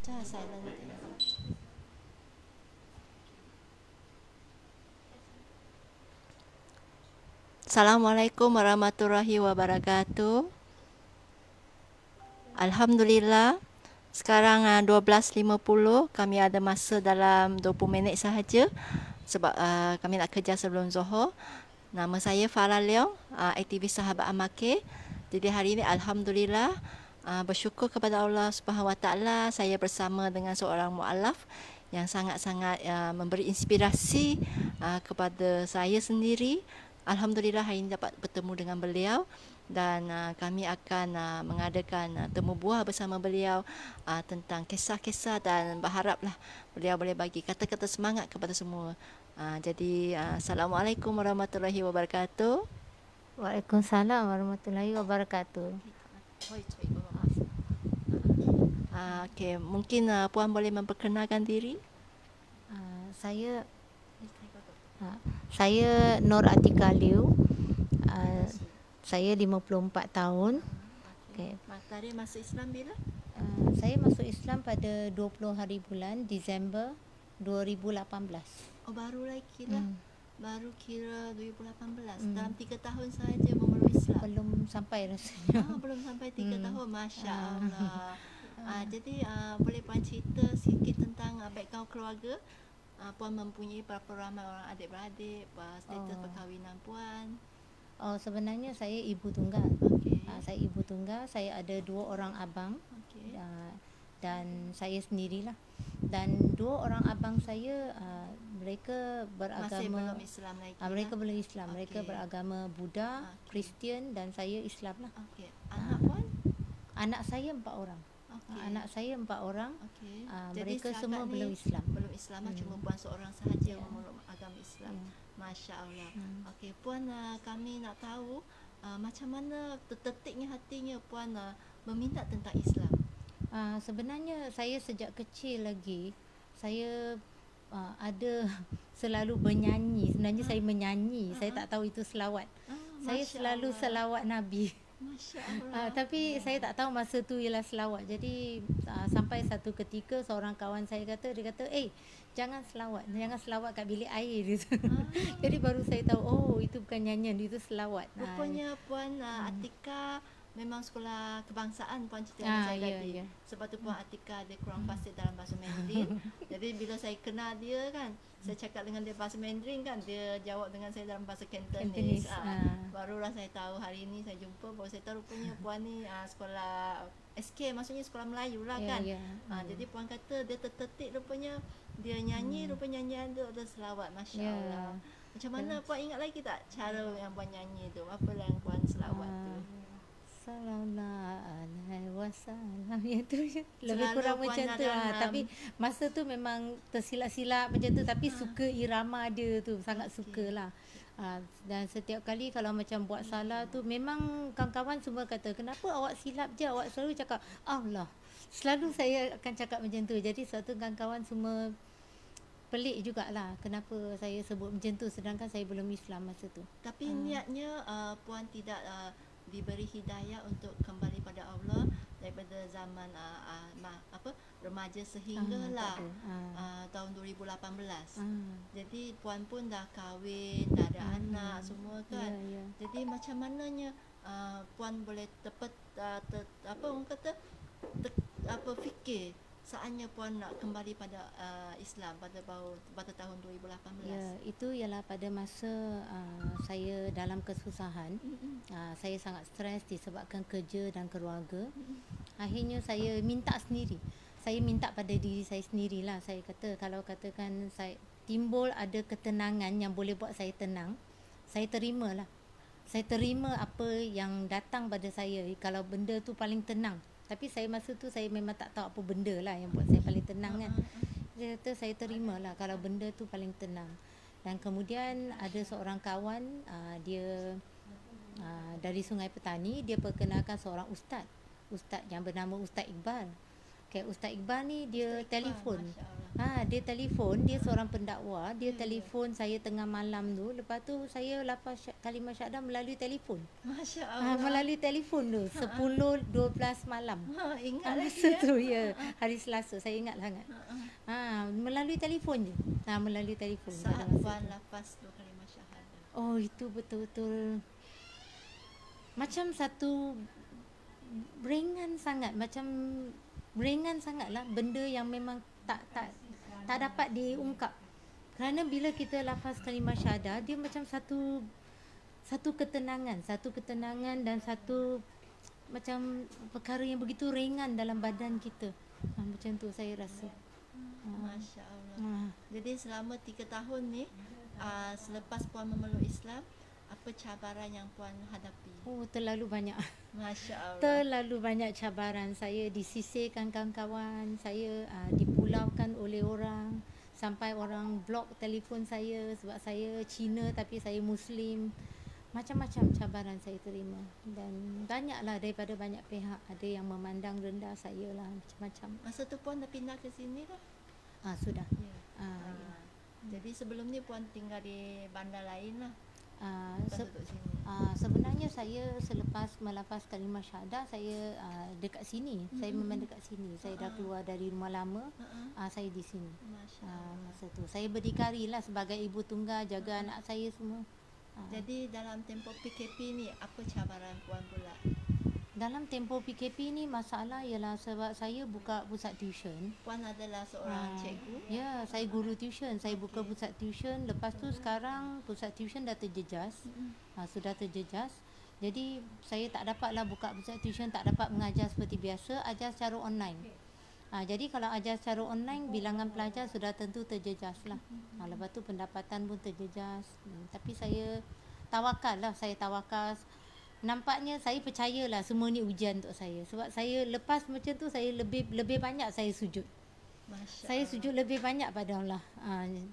Jangan silent dia. Assalamualaikum warahmatullahi wabarakatuh. Alhamdulillah. Sekarang 12.50. Kami ada masa dalam 20 minit sahaja sebab kami nak kerja sebelum Zohor. Nama saya Farah Leong, aktivis sahabat Amake. Jadi hari ini alhamdulillah bersyukur kepada Allah Subhanahu Wa Taala, saya bersama dengan seorang mualaf yang sangat-sangat memberi inspirasi kepada saya sendiri. Alhamdulillah hari ini dapat bertemu dengan beliau dan kami akan mengadakan temu buah bersama beliau tentang kisah-kisah dan berharaplah beliau boleh bagi kata-kata semangat kepada semua. Jadi Assalamualaikum warahmatullahi wabarakatuh. Waalaikumsalam warahmatullahi wabarakatuh. Okey, mungkin puan boleh memperkenalkan diri? Saya saya Nur Atika Liu. Saya 54 tahun. Okey. Tarikh masuk Islam bila? Saya masuk Islam pada 20 hari bulan Disember 2018. Oh, baru lagi lah. Baru kira 2018. Dalam 3 tahun sahaja memeluk Islam. Belum sampai rasanya. Belum sampai 3 tahun. Masya Allah. Jadi boleh puan cerita sikit tentang background keluarga? Puan mempunyai berapa ramai orang adik-beradik, status perkahwinan puan? Sebenarnya saya ibu tunggal. Okey. Saya ibu tunggal. Saya ada 2 orang abang. Okey. Dan saya sendirilah. Dan 2 orang abang saya mereka beragama, masih belum Islam lagi. Mereka belum Islam. Okey. Mereka beragama Buddha, Kristian, dan saya Islam lah. Okey. Anak puan? Anak saya 4 orang. Anak saya 4 orang. Okey. Mereka Jadi semua setakat belum ni Islam. Belum Islam cuma puan seorang sahaja yang memeluk agama Islam. Masya Allah. Okey, puan kami nak tahu macam mana terdetiknya hatinya puan meminta tentang Islam. Sebenarnya saya sejak kecil lagi saya ada selalu bernyanyi. Sebenarnya saya menyanyi. Saya tak tahu itu selawat. Saya selalu selawat Nabi. Masya Allah. Tapi saya tak tahu masa tu ialah selawat. Jadi sampai satu ketika seorang kawan saya kata, dia kata, jangan selawat kat bilik air dia. Jadi baru saya tahu, oh itu bukan nyanyian, itu selawat. Rupanya puan Atika memang sekolah kebangsaan puan cerita dengan saya tadi. Sebab tu puan Atika ada kurang fasih dalam bahasa Mandarin. Jadi bila saya kenal dia kan, saya cakap dengan dia bahasa Mandarin kan, dia jawab dengan saya dalam bahasa Cantonese. Barulah saya tahu hari ini saya jumpa, baru saya tahu rupanya puan ni sekolah SK, maksudnya sekolah Melayu lah kan. Jadi puan kata dia tertetik rupanya dia nyanyi, rupanya nyanyian dia ada selawat. Masya Allah. Macam mana puan ingat lagi tak cara yang puan nyanyi tu? Apa yang puan selawat tu? Sallallahu alaihi wasallam. Itu lebih kurang macam tu lah. Tapi masa tu memang tersilap-silap macam tu, tapi suka irama dia tu, sangat sukalah. Dan setiap kali kalau macam buat salah tu, memang kawan-kawan semua kata, kenapa awak silap je, awak selalu cakap Allah. Selalu saya akan cakap macam tu. Jadi suatu kawan-kawan semua pelik jugalah kenapa saya sebut macam tu, sedangkan saya belum Islam masa tu. Tapi niatnya puan tidak diberi hidayah untuk kembali pada Allah daripada zaman remaja sehinggalah tahun 2018. Jadi puan pun dah kahwin, dah ada anak semua kan. Jadi macam mananya puan boleh fikir saatnya puan nak kembali pada Islam pada tahun 2018. Itu ialah pada masa saya dalam kesusahan. Saya sangat stres disebabkan kerja dan keluarga. Akhirnya saya minta sendiri. Saya minta pada diri saya sendirilah. Saya kata kalau katakan saya timbul ada ketenangan yang boleh buat saya tenang, saya terimalah. Saya terima apa yang datang pada saya kalau benda tu paling tenang. Tapi saya masa tu saya memang tak tahu apa benda lah yang buat saya paling tenang kan. Dia kata saya terimalah kalau benda tu paling tenang. Dan kemudian ada seorang kawan, dia dari Sungai Petani, dia perkenalkan seorang ustaz yang bernama Ustaz Iqbal. Ustaz Iqbal ni dia telefon. Dia telefon, dia seorang pendakwa, dia telefon saya tengah malam tu. Lepas tu saya lafaz kalimah syahadah melalui telefon. Masya Allah. Melalui telefon tu 10:12 malam. Ingat lagi Masa ya. tu ya, hari Selasa saya ingat sangat. Melalui telefon je. Melalui telefon pada Saat masa puan tu. lepas dua kalimah syahadah. Oh, itu betul-betul macam satu ringan sangatlah, benda yang memang tak dapat diungkap. Kerana bila kita lafaz kalimah syahadah, dia macam satu ketenangan dan satu macam perkara yang begitu ringan dalam badan kita. Macam tu saya rasa. Masya Allah. Jadi selama 3 tahun ni, selepas puan memeluk Islam, apa cabaran yang puan hadapi? Oh, terlalu banyak. Masya Allah. Terlalu banyak cabaran. Saya disisihkan kawan-kawan, saya dipulaukan oleh orang, sampai orang blok telefon saya sebab saya Cina tapi saya Muslim. Macam-macam cabaran saya terima, dan banyaklah daripada banyak pihak. Ada yang memandang rendah saya lah, macam-macam. Masa tu puan dah pindah ke sini dah? Sudah. Ya. Jadi sebelum ni puan tinggal di bandar lain lah. Duduk sini. Sebenarnya saya selepas melafaz kalimah syahadah, saya dekat sini. Saya memang dekat sini. Saya dah keluar dari rumah lama. Saya di sini. Masa tu saya berdikari lah sebagai ibu tunggal, jaga anak saya semua. Jadi dalam tempoh PKP ni, apa cabaran puan pula? Dalam tempoh PKP ni masalah ialah sebab saya buka pusat tuition. Puan adalah seorang cikgu? Ya, saya guru tuition. Saya buka pusat tuition. Lepas tu sekarang pusat tuition dah terjejas. Sudah terjejas. Jadi saya tak dapatlah buka pusat tuition, tak dapat mengajar seperti biasa, ajar secara online. Jadi kalau ajar secara online, bilangan pelajar sudah tentu terjejas lah. Lepas tu pendapatan pun terjejas. Tapi saya tawakal. Nampaknya saya percayalah semua ni ujian untuk saya. Sebab saya lepas macam tu, saya lebih banyak saya sujud. Saya sujud lebih banyak pada Allah.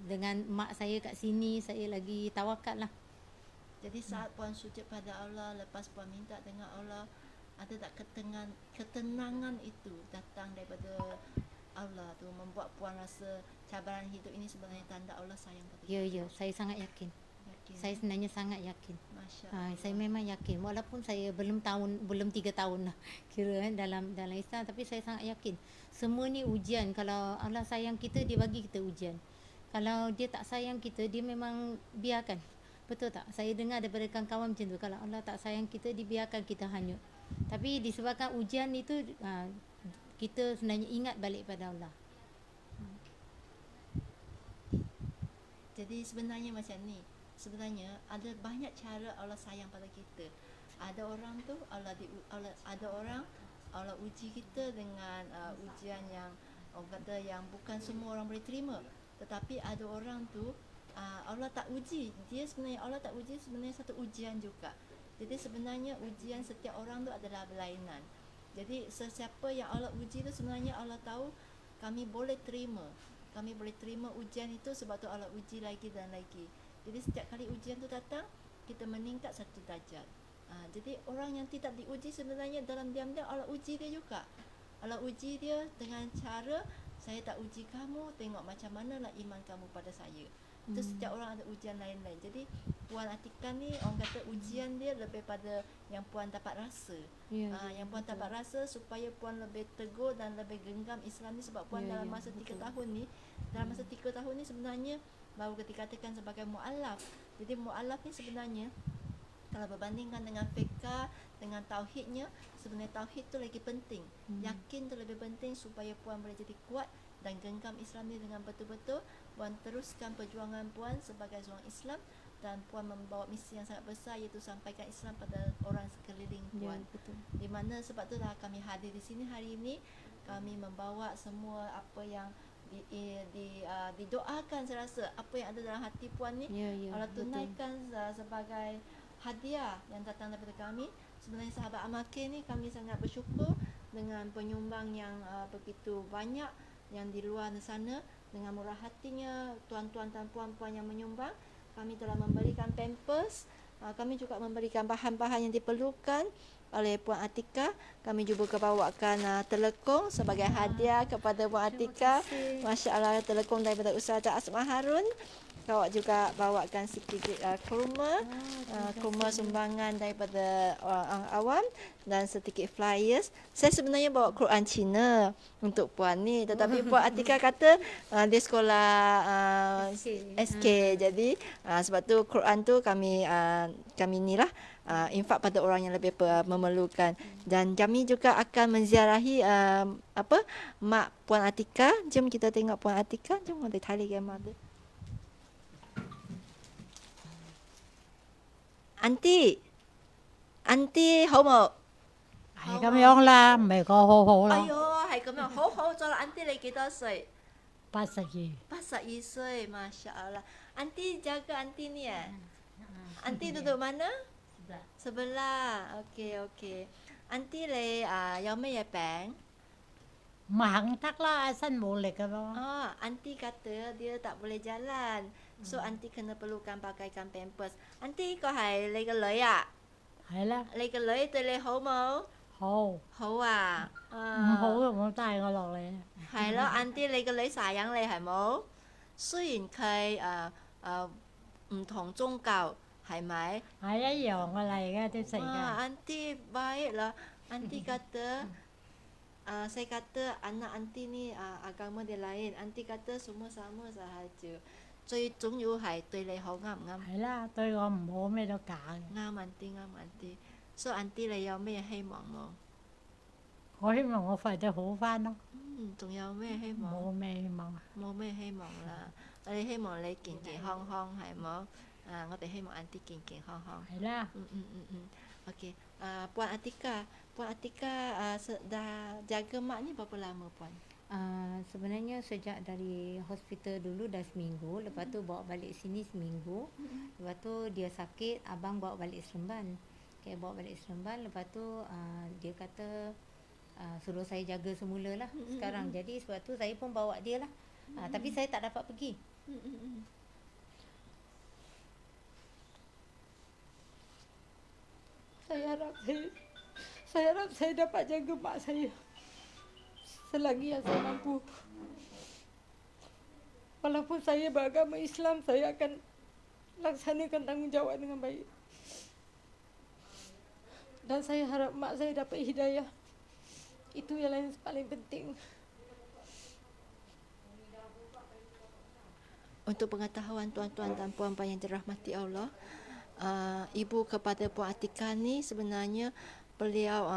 Dengan mak saya kat sini, saya lagi tawakal lah. Jadi saat puan sujud pada Allah, lepas puan minta dengan Allah, ada tak ketenangan itu datang daripada Allah tu, membuat puan rasa cabaran hidup ini sebenarnya tanda Allah sayang pada kita? Ya, saya sangat yakin. Saya sebenarnya sangat yakin. Saya memang yakin, walaupun saya belum 3 tahun lah kira dalam Islam, tapi saya sangat yakin semua ni ujian. Kalau Allah sayang kita, dia bagi kita ujian. Kalau dia tak sayang kita, dia memang biarkan. Betul tak? Saya dengar daripada kawan-kawan macam tu, kalau Allah tak sayang kita, dia biarkan kita hanyut. Tapi disebabkan ujian itu, kita sebenarnya ingat balik pada Allah. Jadi sebenarnya macam ni, sebenarnya ada banyak cara Allah sayang pada kita. Ada orang tu Allah uji kita dengan ujian yang orang kata yang bukan semua orang boleh terima. Tetapi ada orang tu Allah tak uji, Allah tak uji, sebenarnya satu ujian juga. Jadi sebenarnya ujian setiap orang tu adalah berlainan. Jadi sesiapa yang Allah uji tu, sebenarnya Allah tahu kami boleh terima ujian itu, sebab tu Allah uji lagi dan lagi. Jadi setiap kali ujian tu datang, kita meningkat satu darjat. Jadi orang yang tidak diuji, sebenarnya dalam diam-diam Allah uji dia juga. Allah uji dia dengan cara, saya tak uji kamu, tengok macam manalah iman kamu pada saya. Itu setiap orang ada ujian lain-lain. Jadi Puan Atika ni, orang kata ujian dia lebih pada yang Puan dapat rasa. Yang Puan dapat rasa supaya Puan lebih teguh dan lebih genggam Islam ni. Sebab Puan dalam masa 3 tahun ni, sebenarnya baru dikatakan sebagai mu'alaf. Jadi mu'alaf ni sebenarnya, kalau berbandingkan dengan fiqh, dengan tauhidnya, sebenarnya tauhid tu lagi penting. Yakin tu lebih penting supaya Puan boleh jadi kuat dan genggam Islam ni dengan betul-betul. Puan teruskan perjuangan Puan sebagai seorang Islam, dan Puan membawa misi yang sangat besar, iaitu sampaikan Islam pada orang sekeliling Puan. Di mana sebab itulah kami hadir di sini hari ini. Kami membawa semua apa yang didoakan, saya rasa apa yang ada dalam hati Puan ni, Allah tunaikan sebagai hadiah yang datang daripada kami. Sebenarnya sahabat Amakir ni, kami sangat bersyukur dengan penyumbang yang begitu banyak yang di luar sana. Dengan murah hatinya tuan-tuan dan puan-puan yang menyumbang, kami telah memberikan pampers Kami juga memberikan bahan-bahan yang diperlukan oleh Puan Atika. Kami juga bawakan telekung sebagai hadiah kepada Puan Atika. Masya Allah, telekung daripada Ustazah Asma Harun. Awak juga bawakan sedikit kurma, kurma sumbangan daripada orang awam dan sedikit flyers. Saya sebenarnya bawa Quran Cina untuk Puan ni, tetapi Puan Atika kata dia sekolah SK. Jadi sebab tu Quran tu kami ni lah infak pada orang yang lebih memerlukan. Dan kami juga akan menziarahi mak Puan Atika. Jom kita tengok Puan Atika. Jom kita tali gambar dia. Auntie, auntie hảo mộ.係咁樣啦，唔係個好好咯。哎呦，係咁樣，好好咗啦。auntie 你幾多歲82。？82 歲，Masya Allah. Auntie jaga auntie ni Auntie duduk mana? Sebelah. Okey, okey. Auntie 你有咩嘢病？ 唔肯得啦，身冇力㗎咯。Auntie kata dia tak boleh jalan. So auntie kena perlukan pakaikan pampers. Auntie 個係你個女啊？係啦，你個女對你好冇？好。好啊。唔好就唔好帶我落嚟。係咯，auntie 你個女撒養你係冇？雖然佢唔同宗教，係咪？係一樣㗎啦，而家啲世界。Auntie baik lah. Auntie kata saya kata anak auntie ni agama dia lain. Auntie kata semua sama sahaja. 最重要係對你好，啱唔啱？係啦，對我唔好咩都假嘅。啱，auntie啱，auntie。所以 auntie 你有咩希望冇？我希望我快啲好翻咯。仲有咩希望？冇咩希望。冇咩希望啦。我哋希望你健健康康係冇？我哋希望 auntie 健健康康。係啦。Okey. Puan Atika dah jaga mak ni berapa lama Puan? Sebenarnya sejak dari hospital dulu dah seminggu, lepas tu bawa balik sini seminggu. Lepas tu dia sakit, abang bawa balik Seremban. Okay, bawa balik Seremban, lepas tu dia kata suruh saya jaga semula lah sekarang. Jadi sebab tu saya pun bawa dia lah. Tapi saya tak dapat pergi. Saya harap saya dapat jaga mak saya selagi yang saya mampu. Walaupun saya beragama Islam, saya akan laksanakan tanggungjawab dengan baik. Dan saya harap mak saya dapat hidayah. Itu yang paling penting. Untuk pengetahuan tuan-tuan dan puan-puan yang dirahmati Allah, ibu kepada Puan Atika ni sebenarnya beliau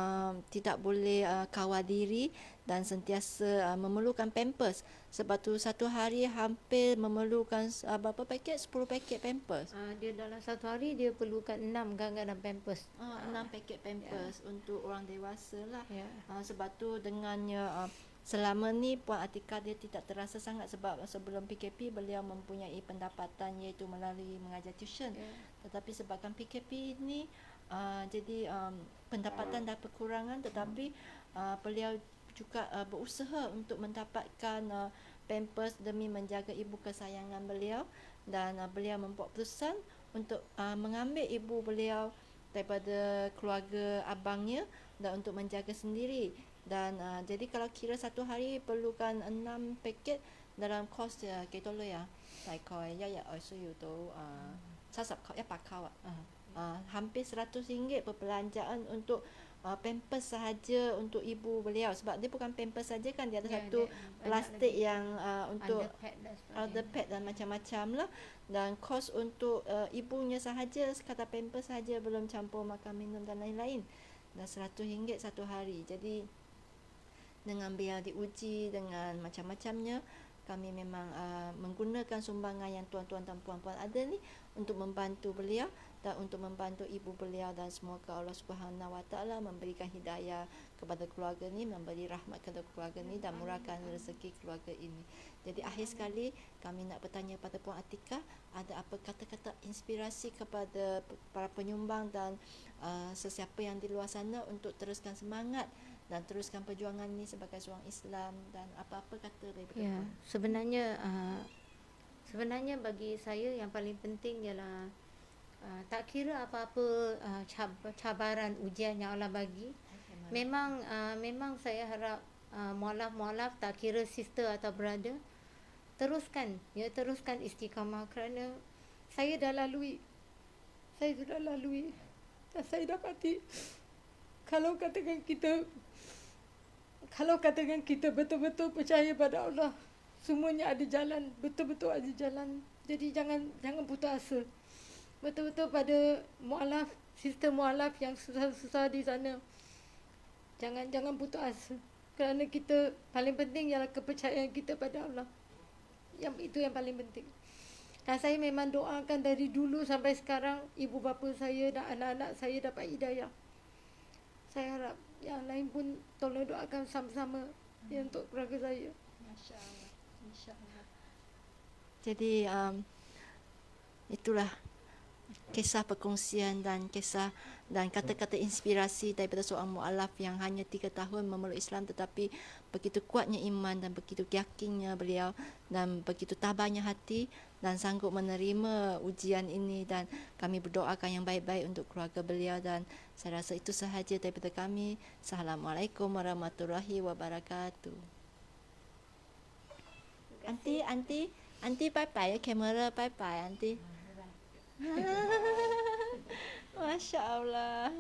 tidak boleh kawal diri dan sentiasa memerlukan pampers. Sebab tu satu hari hampir memerlukan berapa paket? 10 paket pampers. Dia dalam satu hari dia perlukan 6 gangan pampers. 6 paket pampers untuk orang dewasa lah. Sebab tu dengannya selama ni Puan Atika dia tidak terasa sangat sebab sebelum PKP beliau mempunyai pendapatan iaitu melalui mengajar tuition. Tetapi sebabkan PKP ni jadi pendapatan dah berkurangan, tetapi beliau juga berusaha untuk mendapatkan pampers demi menjaga ibu kesayangan beliau, dan beliau membuat keputusan untuk mengambil ibu beliau daripada keluarga abangnya dan untuk menjaga sendiri. Dan jadi kalau kira satu hari perlukan 6 paket dalam kos kita lo ya, 大概一日我需要到100 câu hampir RM100 perbelanjaan untuk pampers sahaja untuk ibu beliau. Sebab dia bukan pampers saja kan, dia ada satu plastik yang untuk underpad dan macam-macam lah. Dan kos untuk ibunya sahaja sekadar pampers sahaja, belum campur makan minum dan lain-lain, dah RM100 satu hari. Jadi dengan biar diuji dengan macam-macamnya, kami memang menggunakan sumbangan yang tuan-tuan dan puan-puan ada ni untuk membantu beliau dan untuk membantu ibu beliau, dan semoga Allah Subhanahu Wa Taala memberikan hidayah kepada keluarga ni, memberi rahmat kepada keluarga ni dan murahkan rezeki keluarga ini. Jadi akhir sekali kami nak bertanya pada Puan Atika, ada apa kata-kata inspirasi kepada para penyumbang dan sesiapa yang di luar sana untuk teruskan semangat dan teruskan perjuangan ni sebagai seorang Islam, dan apa-apa kata daripada Puan? Sebenarnya bagi saya yang paling penting ialah Tak kira apa-apa cabaran ujian yang Allah bagi, memang saya harap mualaf tak kira sister atau brother, teruskan istiqamah, kerana saya dah lalui dan saya dapati kalau katakan kita betul-betul percaya pada Allah, semuanya ada jalan, betul-betul ada jalan. Jadi jangan putus asa. Betul-betul pada mualaf, sister mualaf yang susah-susah di sana, jangan putus asa. Kerana kita paling penting ialah kepercayaan kita pada Allah. Itu yang paling penting. Dan saya memang doakan dari dulu sampai sekarang ibu bapa saya dan anak-anak saya dapat hidayah. Saya harap yang lain pun tolong doakan sama-sama untuk keluarga saya. Masya-Allah. Insya-Allah. Jadi itulah kisah perkongsian dan kata-kata inspirasi daripada seorang mualaf yang hanya 3 tahun memeluk Islam, tetapi begitu kuatnya iman dan begitu yakinnya beliau dan begitu tabahnya hati dan sanggup menerima ujian ini, dan kami berdoakan yang baik-baik untuk keluarga beliau. Dan saya rasa itu sahaja daripada kami. Assalamualaikum warahmatullahi wabarakatuh. Aunty bye-bye, kamera bye-bye aunty. Masya Allah.